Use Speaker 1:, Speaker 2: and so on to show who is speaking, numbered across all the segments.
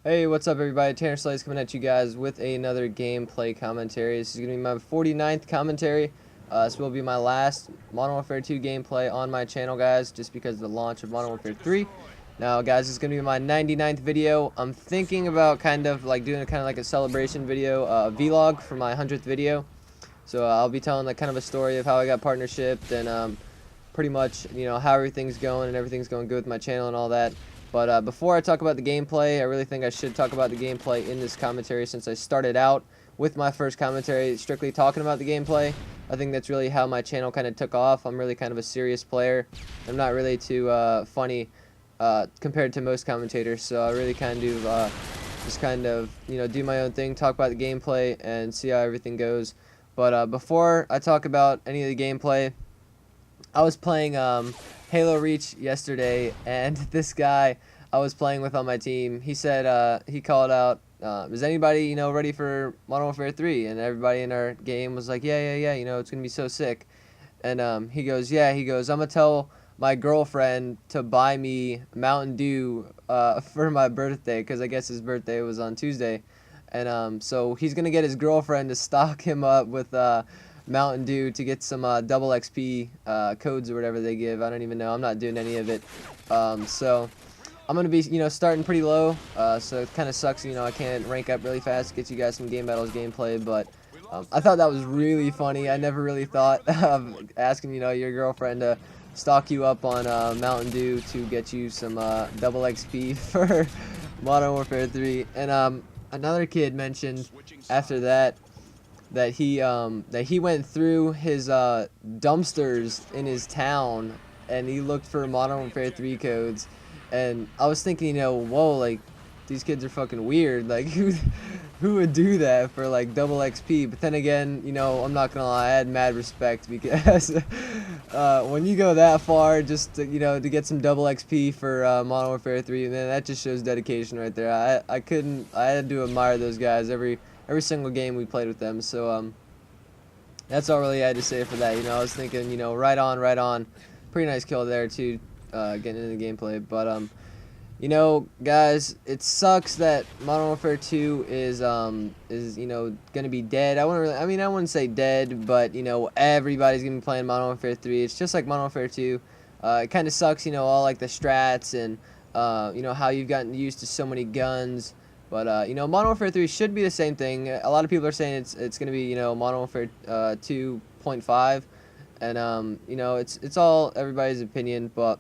Speaker 1: Hey, what's up everybody? Tanner Slay's coming at you guys with another gameplay commentary. This is going to be my 49th commentary. This will be my last Modern Warfare 2 gameplay on my channel, guys, just because of the launch of Modern Warfare 3. Now, guys, this is going to be my 99th video. I'm thinking about kind of like a celebration video, vlog for my 100th video. So I'll be telling like kind of a story of how I got partnershiped and pretty much, how everything's going and everything's going good with my channel and all that. But before I talk about the gameplay, I really think I should talk about the gameplay in this commentary since I started out with my first commentary strictly talking about the gameplay. I think that's really how my channel kind of took off. I'm really kind of a serious player. I'm not really too funny compared to most commentators, so I really kind of just do my own thing, talk about the gameplay, and see how everything goes. But before I talk about any of the gameplay, I was playing Halo Reach yesterday, and this guy I was playing with on my team, he said, he called out, is anybody, ready for Modern Warfare 3? And everybody in our game was like, yeah, it's going to be so sick. And he goes, I'm going to tell my girlfriend to buy me Mountain Dew for my birthday, because I guess his birthday was on Tuesday. And so he's going to get his girlfriend to stock him up with Mountain Dew to get some double XP codes or whatever they give. I don't even know. I'm not doing any of it. So I'm going to be, starting pretty low. So it kind of sucks, I can't rank up really fast to get you guys some Game Battles gameplay. But I thought that was really funny. I never really thought of asking, your girlfriend to stock you up on Mountain Dew to get you some double XP for Modern Warfare 3. And another kid mentioned after that he went through his dumpsters in his town and he looked for Modern Warfare 3 codes, and I was thinking, whoa, like these kids are fucking weird, like who would do that for like double XP? But then again, I'm not gonna lie, I had mad respect because when you go that far just to, to get some double XP for Modern Warfare 3, man, that just shows dedication right there. I had to admire those guys every single game we played with them. So that's all really I had to say for that. I was thinking, right on. Pretty nice kill there too, getting into the gameplay. But guys, it sucks that Modern Warfare 2 is gonna be dead. I wouldn't say dead, but everybody's gonna be playing Modern Warfare 3. It's just like Modern Warfare 2. It kind of sucks, all like the strats and how you've gotten used to so many guns. But Modern Warfare 3 should be the same thing. A lot of people are saying it's going to be, Modern Warfare 2.5, and it's all everybody's opinion. But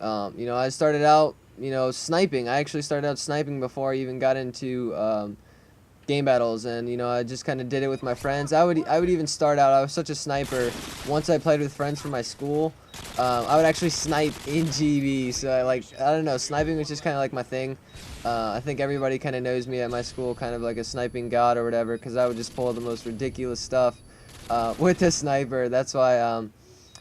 Speaker 1: I started out, sniping. I actually started out sniping before I even got into game battles, and I just kind of did it with my friends. I would even start out. I was such a sniper. Once I played with friends from my school, I would actually snipe in GB. So I don't know, sniping was just kind of like my thing. I think everybody kind of knows me at my school, kind of like a sniping god or whatever, because I would just pull the most ridiculous stuff with the sniper. That's why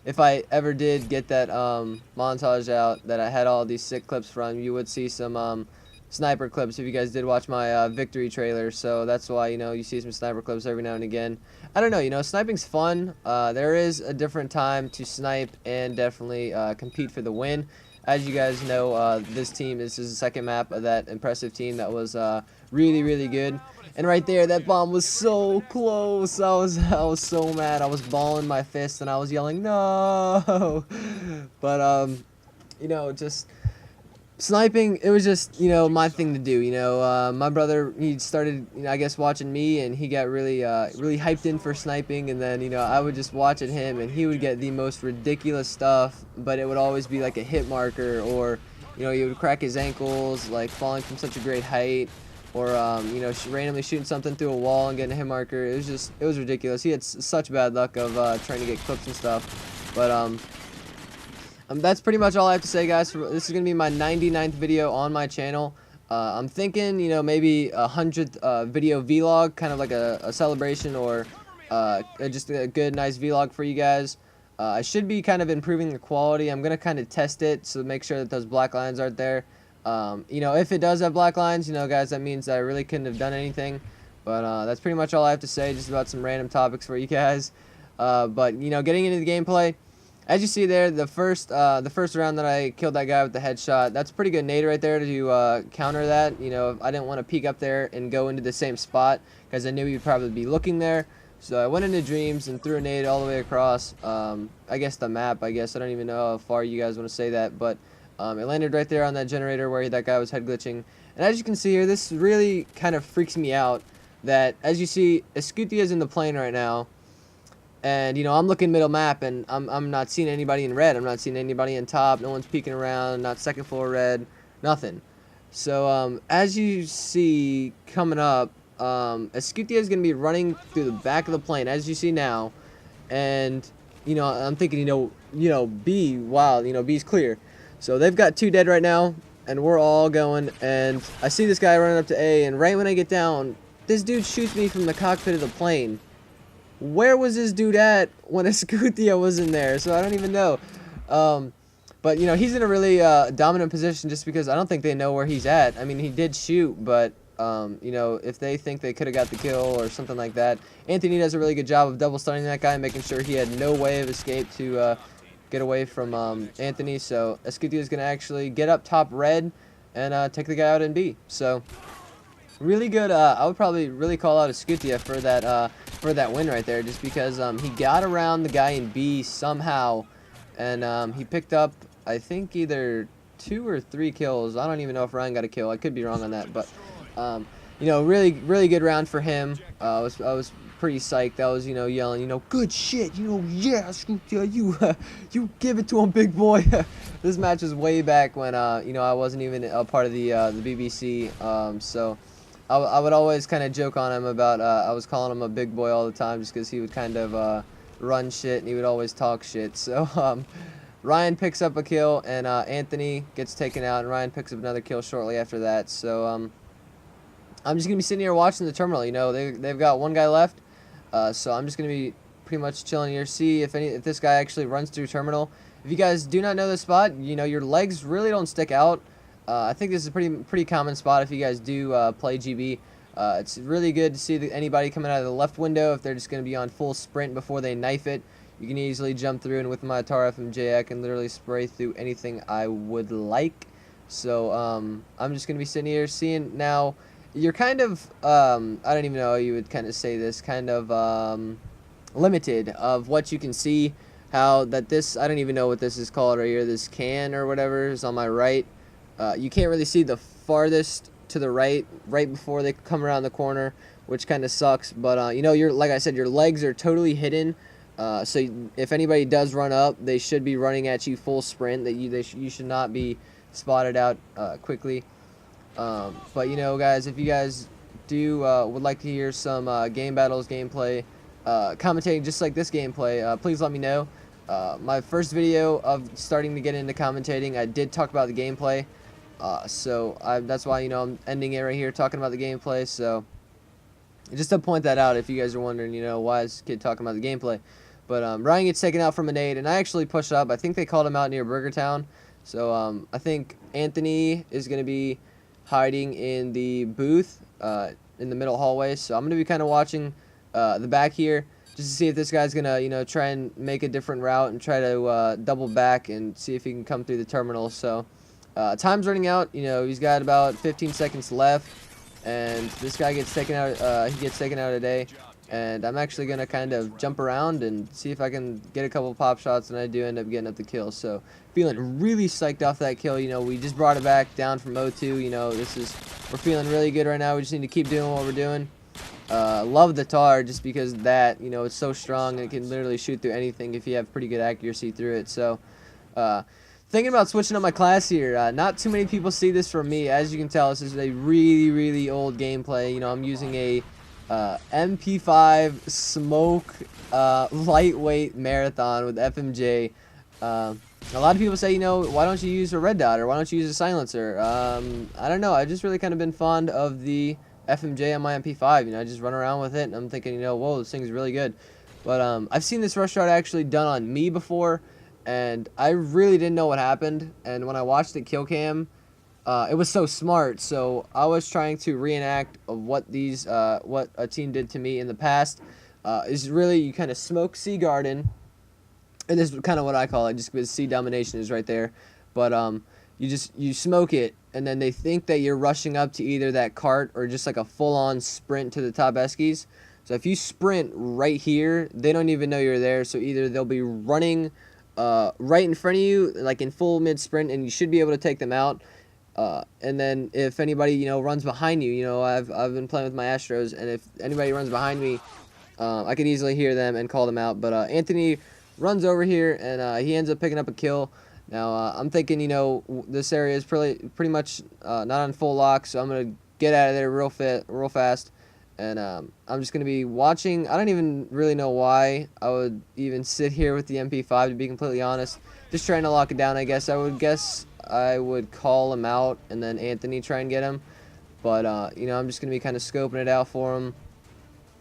Speaker 1: if I ever did get that montage out that I had all these sick clips from, you would see some sniper clips if you guys did watch my victory trailer. So that's why you see some sniper clips every now and again. I don't know, sniping's fun. There is a different time to snipe and definitely compete for the win. As you guys know, this is the second map of that impressive team that was really good. And right there, that bomb was so close. I was so mad. I was balling my fist and I was yelling no. But just sniping, it was just, my thing to do. My brother, he started, I guess, watching me, and he got really hyped in for sniping, and then, I would just watch at him, and he would get the most ridiculous stuff, but it would always be like a hit marker, or, he would crack his ankles, like falling from such a great height, or, randomly shooting something through a wall and getting a hit marker. It was ridiculous. He had such bad luck of trying to get clips and stuff, but, that's pretty much all I have to say, guys. This is going to be my 99th video on my channel. I'm thinking, maybe a 100th video vlog, kind of like a celebration, or just a good, nice vlog for you guys. I should be kind of improving the quality. I'm going to kind of test it, so make sure that those black lines aren't there. If it does have black lines, guys, that means that I really couldn't have done anything. But that's pretty much all I have to say, just about some random topics for you guys. But, getting into the gameplay. As you see there, the first round that I killed that guy with the headshot, that's a pretty good nade right there to counter that. You know, I didn't want to peek up there and go into the same spot because I knew he'd probably be looking there. So I went into Dreams and threw a nade all the way across, I guess the map, I don't even know how far you guys want to say that, but it landed right there on that generator where that guy was head glitching. And as you can see here, this really kind of freaks me out that, as you see, Escutia is in the plane right now. And, you know, I'm looking middle map, and I'm not seeing anybody in red. I'm not seeing anybody in top. No one's peeking around. Not second floor red. Nothing. So, as you see coming up, Escutia is going to be running through the back of the plane, as you see now. And, you know, I'm thinking, B, wow, B's clear. So they've got 2 dead right now, and we're all going. And I see this guy running up to A, and right when I get down, this dude shoots me from the cockpit of the plane. Where was this dude at when Escutia was in there? So I don't even know. But, you know, he's in a really dominant position just because I don't think they know where he's at. I mean, he did shoot, but, you know, if they think they could have got the kill or something like that. Anthony does a really good job of double stunning that guy, making sure he had no way of escape to get away from Anthony. So Escutia is going to actually get up top red and take the guy out in B. So really good. I would probably really call out Escutia for that win right there, just because he got around the guy in B somehow, and he picked up, I think, either 2 or 3 kills. I don't even know if Ryan got a kill. I could be wrong on that, but you know, really good round for him. I was pretty psyched. I was, you know, yelling, you know, good shit, you know, yeah, Escutia, you give it to him, big boy. This match is way back when you know, I wasn't even a part of the BBC, so I would always kind of joke on him about, I was calling him a big boy all the time just because he would kind of run shit and he would always talk shit. So Ryan picks up a kill and Anthony gets taken out, and Ryan picks up another kill shortly after that. So I'm just going to be sitting here watching the terminal. You know, they've got 1 guy left, so I'm just going to be pretty much chilling here, see if this guy actually runs through terminal. If you guys do not know this spot, you know, your legs really don't stick out. I think this is a pretty common spot if you guys do play GB. It's really good to see anybody coming out of the left window. If they're just going to be on full sprint before they knife it, you can easily jump through, and with my Tar FMJ I can literally spray through anything I would like. So I'm just going to be sitting here seeing. Now, you're kind of, I don't even know how you would kind of say this, kind of limited of what you can see. How that this, I don't even know what this is called right here, this can or whatever is on my right. You can't really see the farthest to the right before they come around the corner, which kind of sucks. But you know, like I said, your legs are totally hidden. So if anybody does run up, they should be running at you full sprint. That you should not be spotted out quickly. But you know, guys, if you guys do would like to hear some game battles gameplay, commentating just like this gameplay, please let me know. My first video of starting to get into commentating, I did talk about the gameplay. So that's why, you know, I'm ending it right here talking about the gameplay. So just to point that out, if you guys are wondering, you know, why is this kid talking about the gameplay. But Ryan gets taken out from a nade, and I actually pushed up. I think they called him out near Burger Town. So I think Anthony is going to be hiding in the booth in the middle hallway. So I'm going to be kind of watching the back here just to see if this guy's going to, you know, try and make a different route and try to double back and see if he can come through the terminal. So time's running out. You know, he's got about 15 seconds left, and this guy gets taken out. He gets taken out today, and I'm actually gonna kind of jump around and see if I can get a couple pop shots, and I do end up getting up the kill. So feeling really psyched off that kill. You know, we just brought it back down from 0-2. You know, we're feeling really good right now. We just need to keep doing what we're doing. Love the Tar just because that, you know, it's so strong and it can literally shoot through anything if you have pretty good accuracy through it. So thinking about switching up my class here. Not too many people see this from me. As you can tell, this is a really old gameplay. You know, I'm using a MP5 smoke lightweight marathon with FMJ. A lot of people say, you know, why don't you use a red dot or why don't you use a silencer? I don't know. I've just really kind of been fond of the FMJ on my MP5. You know, I just run around with it, and I'm thinking, you know, whoa, this thing's really good. But I've seen this rush shot actually done on me before, and I really didn't know what happened. And when I watched the kill cam, it was so smart. So I was trying to reenact of what a team did to me in the past. Is really you kind of smoke C garden, and this is kind of what I call it, just because C domination is right there. But you smoke it, and then they think that you're rushing up to either that cart or just like a full-on sprint to the top eskies. So if you sprint right here, they don't even know you're there. So either they'll be running right in front of you, like in full mid sprint, and you should be able to take them out. And then if anybody runs behind you, I've been playing with my Astros, and if anybody runs behind me, I could easily hear them and call them out. But Anthony runs over here, and he ends up picking up a kill. Now I'm thinking, this area is pretty much not on full lock, so I'm gonna get out of there real fast. And I'm just going to be watching. I don't even really know why I would even sit here with the MP5, to be completely honest. Just trying to lock it down, I guess. I would call him out and then Anthony try and get him. But, I'm just going to be kind of scoping it out for him.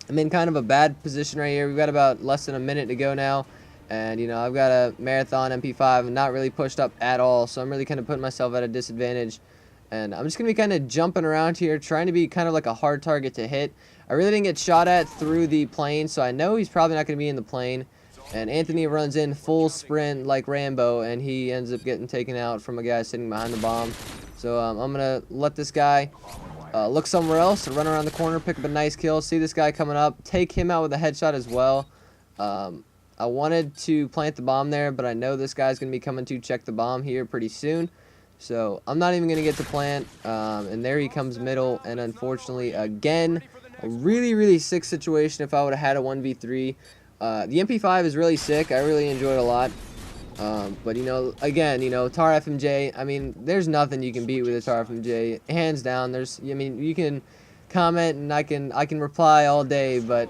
Speaker 1: I'm in kind of a bad position right here. We've got about less than a minute to go now. And, I've got a marathon MP5 and not really pushed up at all. So I'm really kind of putting myself at a disadvantage. And I'm just going to be kind of jumping around here, trying to be kind of like a hard target to hit. I really didn't get shot at through the plane, so I know he's probably not going to be in the plane. And Anthony runs in full sprint like Rambo, and he ends up getting taken out from a guy sitting behind the bomb. So I'm going to let this guy look somewhere else, run around the corner, pick up a nice kill, see this guy coming up, take him out with a headshot as well. I wanted to plant the bomb there, but I know this guy's going to be coming to check the bomb here pretty soon. So I'm not even going to get to plant, and there he comes middle, and unfortunately, again, a really sick situation if I would have had a 1v3. The MP5 is really sick. I really enjoy it a lot. But, again, TAR FMJ, I mean, there's nothing you can beat with a TAR FMJ. Hands down, you can comment, and I can reply all day, but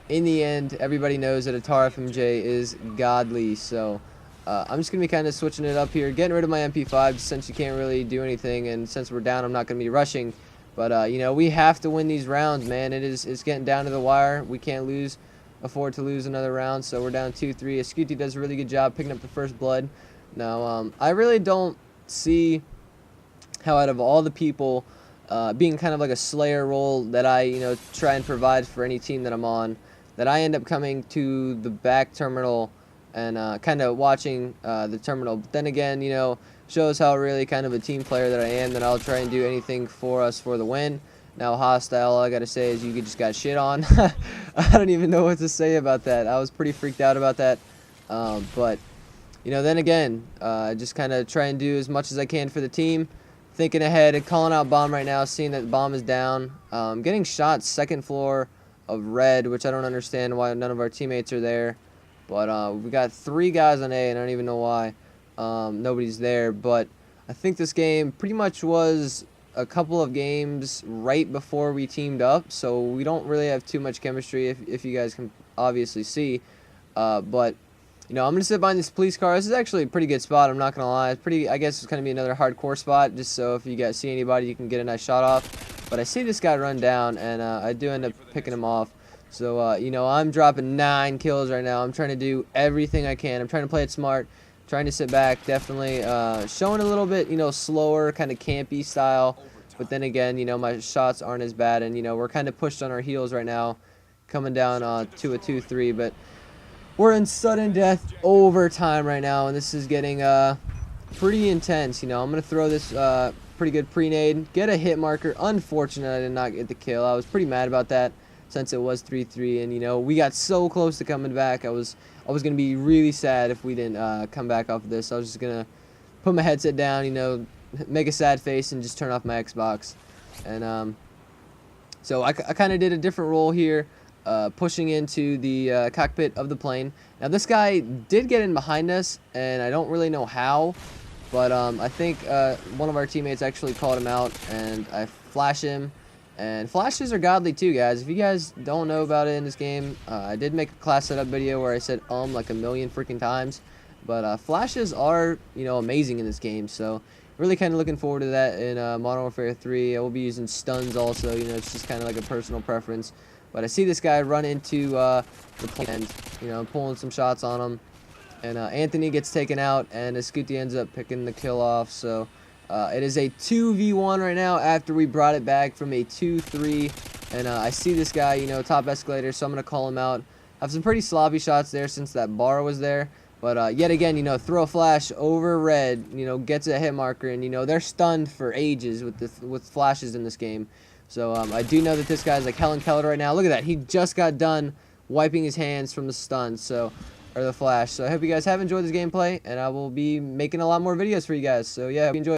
Speaker 1: in the end, everybody knows that a TAR FMJ is godly, so I'm just going to be kind of switching it up here, getting rid of my MP5 since you can't really do anything, and since we're down, I'm not going to be rushing. But, we have to win these rounds, man. It's getting down to the wire. We can't afford to lose another round, so we're down 2-3. Ascuti does a really good job picking up the first blood. Now, I really don't see how out of all the people, being kind of like a slayer role that I, try and provide for any team that I'm on, that I end up coming to the back terminal and kind of watching the terminal. But then again, shows how really kind of a team player that I am, that I'll try and do anything for us for the win. Now, hostile, all I got to say is you just got shit on. I don't even know what to say about that. I was pretty freaked out about that. But, then again, just kind of try and do as much as I can for the team. Thinking ahead and calling out bomb right now, seeing that the bomb is down. Getting shot second floor of red, which I don't understand why none of our teammates are there. But we got 3 guys on A, and I don't even know why nobody's there. But I think this game pretty much was a couple of games right before we teamed up, so we don't really have too much chemistry, if you guys can obviously see. But I'm gonna sit behind this police car. This is actually a pretty good spot, I'm not gonna lie. It's pretty, I guess it's gonna be another hardcore spot, just so if you guys see anybody, you can get a nice shot off. But I see this guy run down, and I do end up picking him off. So I'm dropping 9 kills right now. I'm trying to do everything I can. I'm trying to play it smart, trying to sit back, definitely showing a little bit, slower, kind of campy style. But then again, my shots aren't as bad, and we're kind of pushed on our heels right now, coming down to a 2-3. But we're in sudden death overtime right now, and this is getting pretty intense. I'm gonna throw this pretty good pre-nade, get a hit marker. Unfortunate I did not get the kill. I was pretty mad about that, since it was 3-3, and we got so close to coming back. I was gonna be really sad if we didn't come back off of this. I was just gonna put my headset down, make a sad face, and just turn off my Xbox. And so I kind of did a different role here, pushing into the cockpit of the plane. Now this guy did get in behind us, and I don't really know how, but I think one of our teammates actually called him out, and I flash him. And flashes are godly too, guys. If you guys don't know about it in this game, I did make a class setup video where I said like a million freaking times. But flashes are, amazing in this game. So really kind of looking forward to that in Modern Warfare 3. I will be using stuns also. It's just kind of like a personal preference. But I see this guy run into the plane, and, pulling some shots on him. And Anthony gets taken out, and Ascuti ends up picking the kill off. So it is a 2v1 right now after we brought it back from a 2-3. And I see this guy, top escalator, so I'm going to call him out. I have some pretty sloppy shots there since that bar was there. But yet again, throw a flash over red, gets a hit marker, and they're stunned for ages with flashes in this game. So I do know that this guy's like Helen Keller right now. Look at that. He just got done wiping his hands from the stun, or the flash. So I hope you guys have enjoyed this gameplay, and I will be making a lot more videos for you guys. So yeah, hope you enjoy.